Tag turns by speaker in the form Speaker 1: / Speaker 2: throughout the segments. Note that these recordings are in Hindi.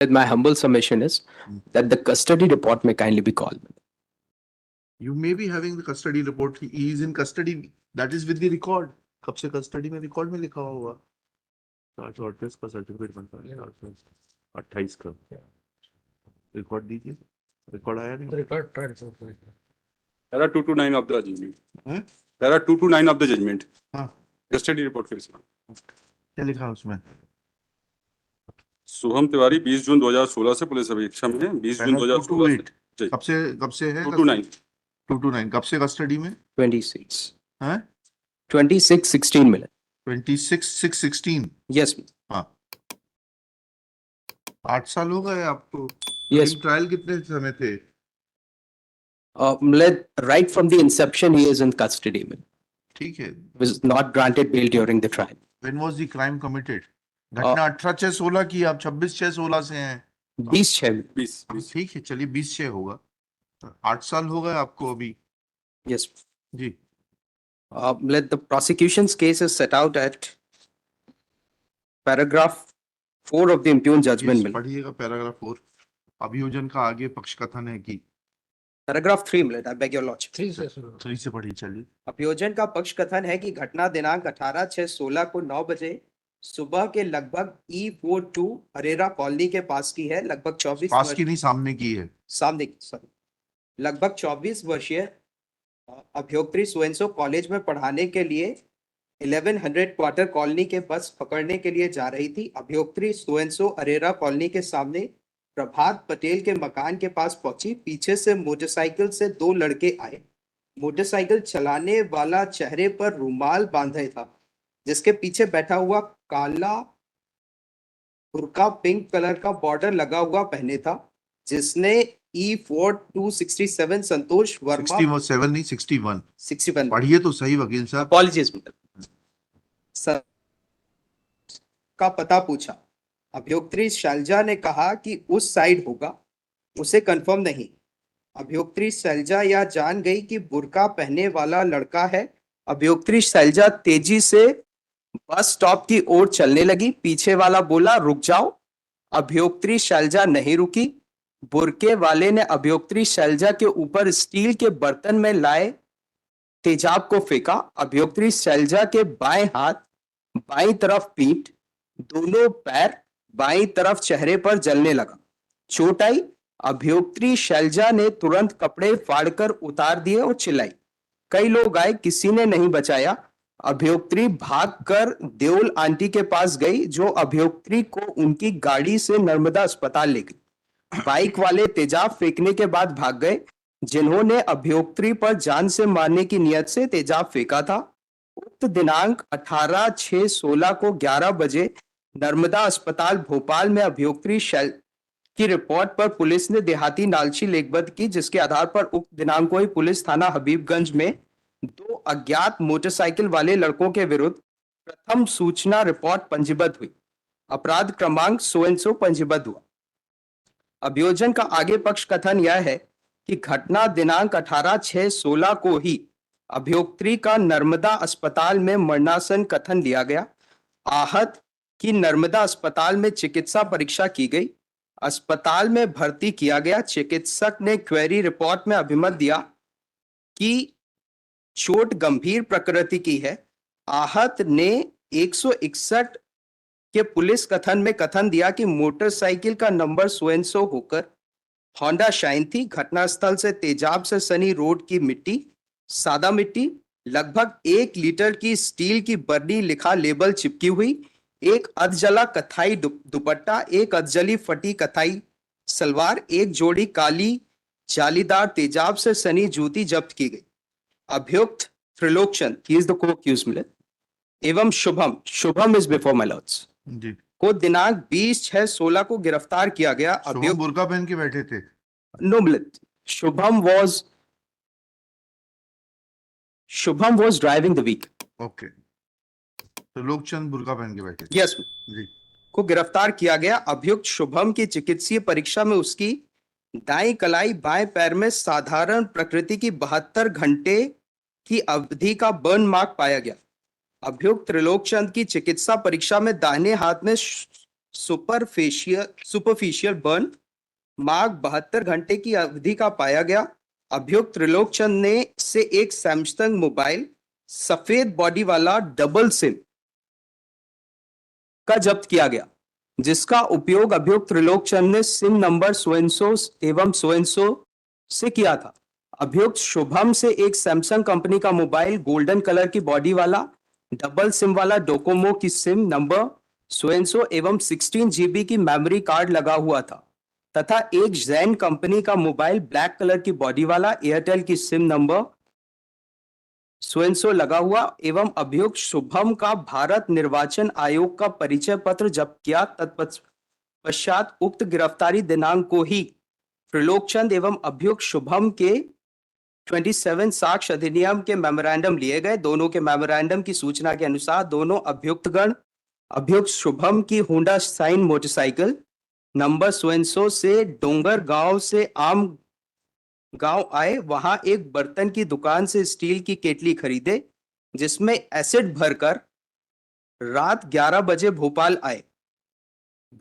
Speaker 1: My humble submission is that the custody report may kindly be called.
Speaker 2: You may be having the custody report. He is in custody. That is with the record. कब से custody में record में लिखा हुआ? 28 का सर्टिफिकेट बनता है 28 का रिकॉर्ड दीजिए. रिकॉर्ड आया नहीं.
Speaker 3: There are 229 of the judgment.
Speaker 2: हैं?
Speaker 3: There are 229 of the judgment.
Speaker 2: हाँ.
Speaker 3: Custody report फिर से.
Speaker 2: क्या लिखा है उसमें?
Speaker 3: सोहम तिवारी 20 जून 2016 से पुलिस अधीक्षक में है. 20 जून 2016 से.
Speaker 2: कब से है?
Speaker 3: 229.
Speaker 2: 229 कब से कस्टडी में?
Speaker 1: 26.
Speaker 2: हैं?
Speaker 1: 26/16 मिले.
Speaker 2: 26/6/16.
Speaker 1: Yes.
Speaker 2: हाँ. 8 साल हो गए आपको.
Speaker 1: Yes.
Speaker 2: ट्रायल कितने समय थे?
Speaker 1: Right from the inception, he is in custody.
Speaker 2: ठीक है.
Speaker 1: Was not granted bail during the trial.
Speaker 2: When was the crime committed? घटना 18/6/16 की. आप 26/6/16 से हैं.
Speaker 3: 20
Speaker 2: ठीक है, चलिए 20/6 होगा. 8 साल हो गए आपको अभी.
Speaker 1: Yes.
Speaker 2: जी.
Speaker 1: The prosecution's case is set out at paragraph 4 of the impugned judgment.
Speaker 2: Yes, पढ़िएगा पैराग्राफ 4. अभियोजन का आगे पक्ष कथन है कि
Speaker 1: Paragraph 3 मिले. I beg your lordship.
Speaker 2: 3 से पढ़िए. चलिए.
Speaker 1: अभियोजन का पक्ष कथन है कि घटना दिनांक 18/6/16 को 9 बजे सुबह के लगभग E42 अरेरा कॉलोनी के पास की है. लगभग 24
Speaker 2: पास की नहीं, सामने की है.
Speaker 1: सामने की, सॉरी. लगभग 24 वर्षीय अभियोक्त्री सोएंसो कॉलेज में पढ़ाने के लिए 1100 क्वार्टर कॉलोनी के बस पकड़ने के लिए जा रही थी. अभियोक्त्री सोएंसो अरेरा कॉलोनी के सामने प्रभात पटेल के मकान के पास पहुंची. पीछे से मोटरसाइकिल से 2 लड़के आए. मोटरसाइकिल चलाने वाला चेहरे पर रुमाल बांधे था, जिसके पीछे बैठा हुआ काला बुर्का पिंक कलर का बॉर्डर लगा हुआ पहने था, जिसने E4267 संतोष वर्मा
Speaker 2: 67 नहीं 61
Speaker 1: 61
Speaker 2: पढ़िए तो सही वकील साहब.
Speaker 1: अपॉलजीज सर का पता पूछा. अभियोक्त्री शैलजा ने कहा कि उस साइड होगा. उसे कंफर्म नहीं. अभियोक्त्री शैलजा यह जान गई कि बुर्का पहने वाला लड़का है. अभियोक्त्री शैलजा तेजी से बस स्टॉप की ओर चलने लगी. पीछे वाला बोला रुक जाओ. अभियोक्त्री शैलजा नहीं रुकी. बुर्के वाले ने अभियोक्त्री शैलजा के ऊपर स्टील के बर्तन में लाए तेजाब को फेंका. अभियोक्त्री शैलजा के बाएं हाथ, बाईं तरफ पीठ, दोनों पैर, बाईं तरफ चेहरे पर जलने लगा. चोट आई. अभियोक्त्री शैलजा ने तुरंत कपड़े फाड़कर उतार दिए और चिल्लाई. कई लोग आए, किसी ने नहीं बचाया. अभियोक्त्री भागकर देओल आंटी के पास गई, जो अभियोक्त्री को उनकी गाड़ी से नर्मदा अस्पताल ले गई. बाइक वाले तेजाब फेंकने के बाद भाग गए, जिन्होंने अभियोक्त्री पर जान से मारने की नियत से तेजाब फेंका था. उक्त दिनांक 18/6/16 को 11 बजे नर्मदा अस्पताल भोपाल में अभियोक्त्री की रिपोर्ट पर पुलिस ने देहाती नालची लेखबद्ध की, जिसके आधार पर उक्त दिनांक को ही पुलिस थाना हबीबगंज में 2 अज्ञात मोटरसाइकिल वाले लड़कों के विरुद्ध प्रथम सूचना रिपोर्ट पंजीबद्ध हुई. अपराध क्रमांक सो एंड सो पंजीबद्ध हुआ. अभियोजन का आगे पक्ष कथन यह है कि घटना दिनांक 18/6/16 को ही अभियोक्त्री का नर्मदा अस्पताल में मरणासन कथन लिया गया. आहत की नर्मदा अस्पताल में चिकित्सा परीक्षा की गई. अस्पताल में भर्ती किया गया. चिकित्सक ने क्वेरी रिपोर्ट में अभिमत दिया कि चोट गंभीर प्रकृति की है. आहत ने 161 के पुलिस कथन में कथन दिया कि मोटरसाइकिल का नंबर सोएंसो होकर होंडा शाइन थी. घटनास्थल से तेजाब से सनी रोड की मिट्टी, सादा मिट्टी, लगभग 1 लीटर की स्टील की बर्नी लिखा लेबल चिपकी हुई, एक अधजला कथाई दुपट्टा, एक अधजली फटी कथाई सलवार, एक जोड़ी काली जालीदार तेजाब से सनी जूती जब्त की गई. अभियुक्त Trilokchand, he is the co-accused, एवं Shubham is before my lords
Speaker 2: ji
Speaker 1: को दिनांक 20/6/16 को गिरफ्तार किया गया.
Speaker 2: अभियुक्त बुर्का पहन के बैठे थे.
Speaker 1: नो मिलत. Shubham was driving the vehicle.
Speaker 2: Okay. तो लोकचंद बुर्का पहन के बैठे थे.
Speaker 1: Yes.
Speaker 2: जी.
Speaker 1: को गिरफ्तार किया गया. अभियुक्त शुभम की चिकित्सीय परीक्षा में उसकी दाईं कलाई बाएं पैर में साधारण प्रकृति की 72 घंटे की अवधि का बर्न मार्क पाया गया. अभियुक्त त्रिलोकचंद की चिकित्सा परीक्षा में दाहिने हाथ में सुपरफिशियल बर्न मार्क 72 घंटे की अवधि का पाया गया। अभियुक्त त्रिलोक चंद ने से एक सैमसंग मोबाइल सफेद बॉडी वाला डबल सिम का जब्त किया गया, जिसका उपयोग अभियुक्त त्रिलोक चंद ने सिम नंबर सोएंसो एवं सोएंसो से किया था। अभियुक्त शुभम से एक सैमसंग कंपनी का मोबाइल गोल्डन कलर की बॉडी वाला डबल सिम वाला डोकोमो की सिम नंबर सोएंसो एवं 16 GB की मेमोरी कार्ड लगा हुआ था तथा एक जैन कंपनी का मोबाइल ब्लैक कलर की बॉडी वाला एयरटेल की सिम नंबर सोएंसो लगा हुआ एवं अभियुक्त शुभम का भारत निर्वाचन आयोग का परिचय पत्र जब्त किया। तत्पश्चात उक्त गिरफ्तारी दिनांक को ही त्रिलोक चंद एवं अभियुक्त शुभम के 27 साक्ष्य अधिनियम के मेमोरेंडम लिए गए। दोनों के मेमोरेंडम की सूचना के अनुसार दोनों अभियुक्तगण अभियुक्त शुभम की होंडा शाइन मोटरसाइकिल नंबर सोएंसो से डोंगर गांव से आम गांव आए, वहां एक बर्तन की दुकान से स्टील की केटली खरीदे जिसमें एसिड भरकर रात 11 बजे भोपाल आए।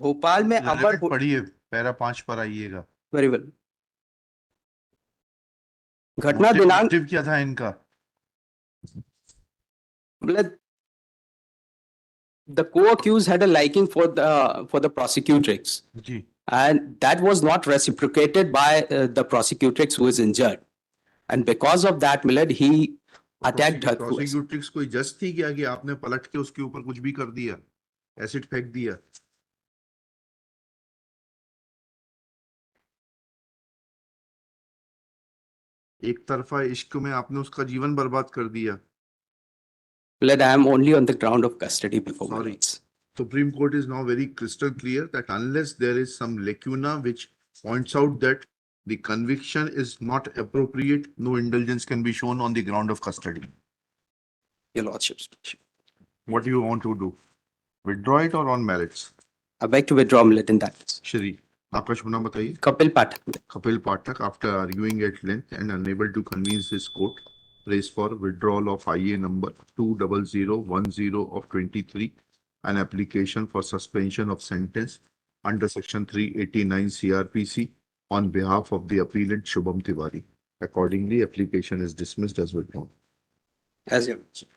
Speaker 1: भोपाल में अमर
Speaker 2: पढ़िए, पैरा 5 पर आइएगा।
Speaker 1: Very well. घटना दिनांक
Speaker 2: मोटिव क्या था इनका?
Speaker 1: मतलब the co-accused had a liking for the prosecutrix,
Speaker 2: ji,
Speaker 1: and that was not reciprocated by the prosecutrix who is injured, and because of that Millard he attacked her.
Speaker 2: प्रोसिक्यूट्रिक्स कोई जज थी क्या कि आपने पलट के उसके ऊपर कुछ भी कर दिया, एसिड फेंक दिया? एक तरफा इश्क में आपने उसका जीवन बर्बाद कर दिया।
Speaker 1: Millard, I am only on the ground of custody before my
Speaker 2: Sorry.
Speaker 1: rights.
Speaker 2: Supreme Court is now very crystal clear that unless there is some lacuna which points out that the conviction is not appropriate, no indulgence can be shown on the ground of custody.
Speaker 1: Your lordship's.
Speaker 2: What do you want to do? Withdraw it or on merits?
Speaker 1: I beg to withdraw, Millard, in that case.
Speaker 2: Shri, आपका शुभ नाम बताइए।
Speaker 1: Kapil Pathak.
Speaker 2: Kapil Pathak, after arguing at length and unable to convince his court, prays for withdrawal of IA number 20010 of 23, an application for suspension of sentence under section 389 CRPC on behalf of the appellant Shubham Tiwari. Accordingly, application is dismissed as withdrawn.
Speaker 1: As your lordship.